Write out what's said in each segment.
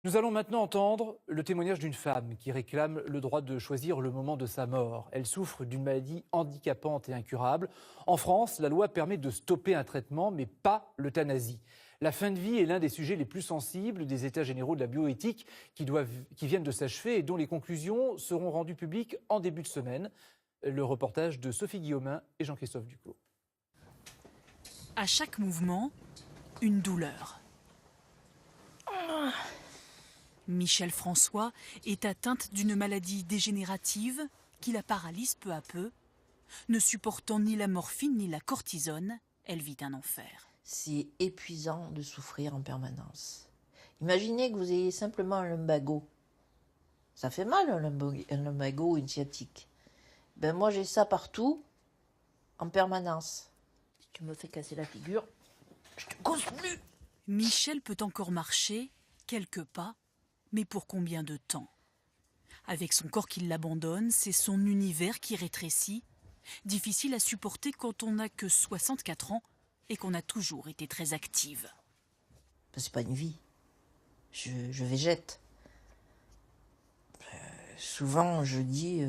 Nous allons maintenant entendre le témoignage d'une femme qui réclame le droit de choisir le moment de sa mort. Elle souffre d'une maladie handicapante et incurable. En France, la loi permet de stopper un traitement, mais pas l'euthanasie. La fin de vie est l'un des sujets les plus sensibles des États généraux de la bioéthique qui viennent de s'achever et dont les conclusions seront rendues publiques en début de semaine. Le reportage de Sophie Guillaumin et Jean-Christophe Duclos. À chaque mouvement, une douleur. Michel François est atteinte d'une maladie dégénérative qui la paralyse peu à peu. Ne supportant ni la morphine ni la cortisone, elle vit un enfer. C'est épuisant de souffrir en permanence. Imaginez que vous ayez simplement un lumbago. Ça fait mal un lumbago ou une sciatique. Ben moi j'ai ça partout, en permanence. Si tu me fais casser la figure, je te cause plus. Michel peut encore marcher, quelques pas, mais pour combien de temps? Avec son corps qui l'abandonne, c'est son univers qui rétrécit. Difficile à supporter quand on n'a que 64 ans et qu'on a toujours été très active. C'est pas une vie. Je végète. Souvent, je dis,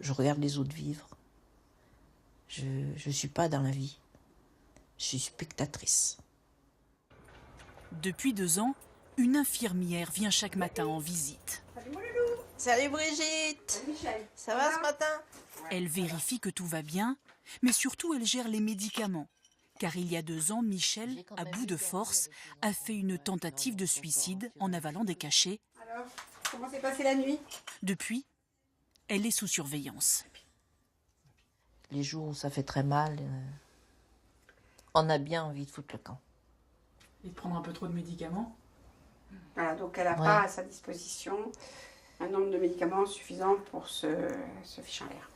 je regarde les autres vivre. Je suis pas dans la vie. Je suis spectatrice. Depuis 2 ans, une infirmière vient chaque matin en visite. Salut mon loulou. Salut Brigitte. Salut Michel. Ça va ce matin? Elle vérifie que tout va bien, mais surtout elle gère les médicaments. Car il y a 2 ans, Michel, à bout de force, a fait une tentative de suicide en avalant des cachets. Alors, comment s'est passée la nuit? Depuis, elle est sous surveillance. Les jours où ça fait très mal, on a bien envie de foutre le camp. Et de prendre un peu trop de médicaments? Voilà, donc elle n'a pas à sa disposition un nombre de médicaments suffisant pour se ficher en l'air.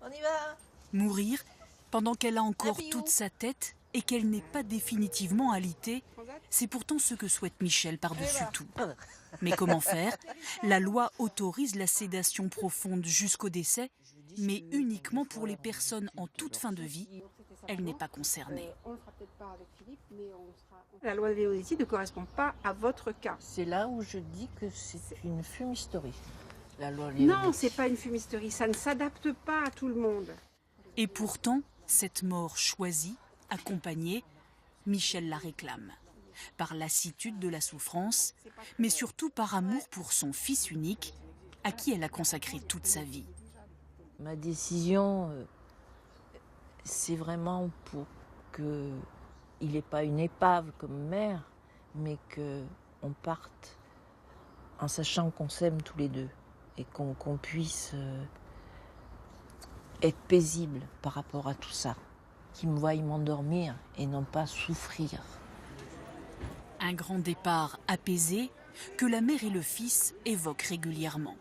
On y va. Mourir pendant qu'elle a encore Happy toute you. sa tête et qu'elle n'est pas définitivement alitée, c'est pourtant ce que souhaite Michel par-dessus tout. Mais comment faire? La loi autorise la sédation profonde jusqu'au décès, mais uniquement pour les personnes en toute fin de vie. Elle n'est pas concernée. La loi de bioéthique ne correspond pas à votre cas. C'est là où je dis que c'est une fumisterie. La loi Non, c'est pas une fumisterie, ça ne s'adapte pas à tout le monde. Et pourtant, cette mort choisie, accompagnée, Michel la réclame. Par lassitude de la souffrance, mais surtout par amour pour son fils unique, à qui elle a consacré toute sa vie. Ma décision, c'est vraiment pour qu'il n'ait pas une épave comme mère, mais qu'on parte en sachant qu'on s'aime tous les deux et qu'on puisse être paisible par rapport à tout ça, qu'il me voie m'endormir et non pas souffrir. Un grand départ apaisé que la mère et le fils évoquent régulièrement.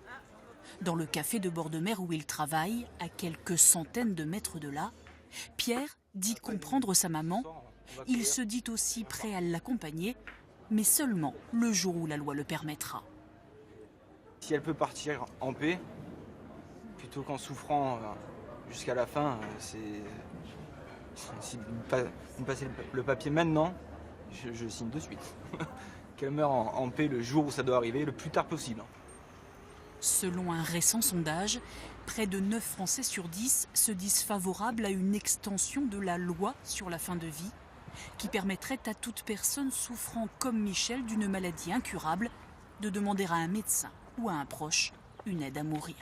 Dans le café de bord de mer où ils travaillent, à quelques centaines de mètres de là, Pierre dit comprendre sa maman. Il se dit aussi prêt à l'accompagner, mais seulement le jour où la loi le permettra. Si elle peut partir en paix, plutôt qu'en souffrant jusqu'à la fin, si vous me passez le papier maintenant, je signe de suite. Qu'elle meure en paix le jour où ça doit arriver, le plus tard possible. Selon un récent sondage, près de 9 Français sur 10 se disent favorables à une extension de la loi sur la fin de vie, qui permettrait à toute personne souffrant comme Michel d'une maladie incurable de demander à un médecin ou à un proche une aide à mourir.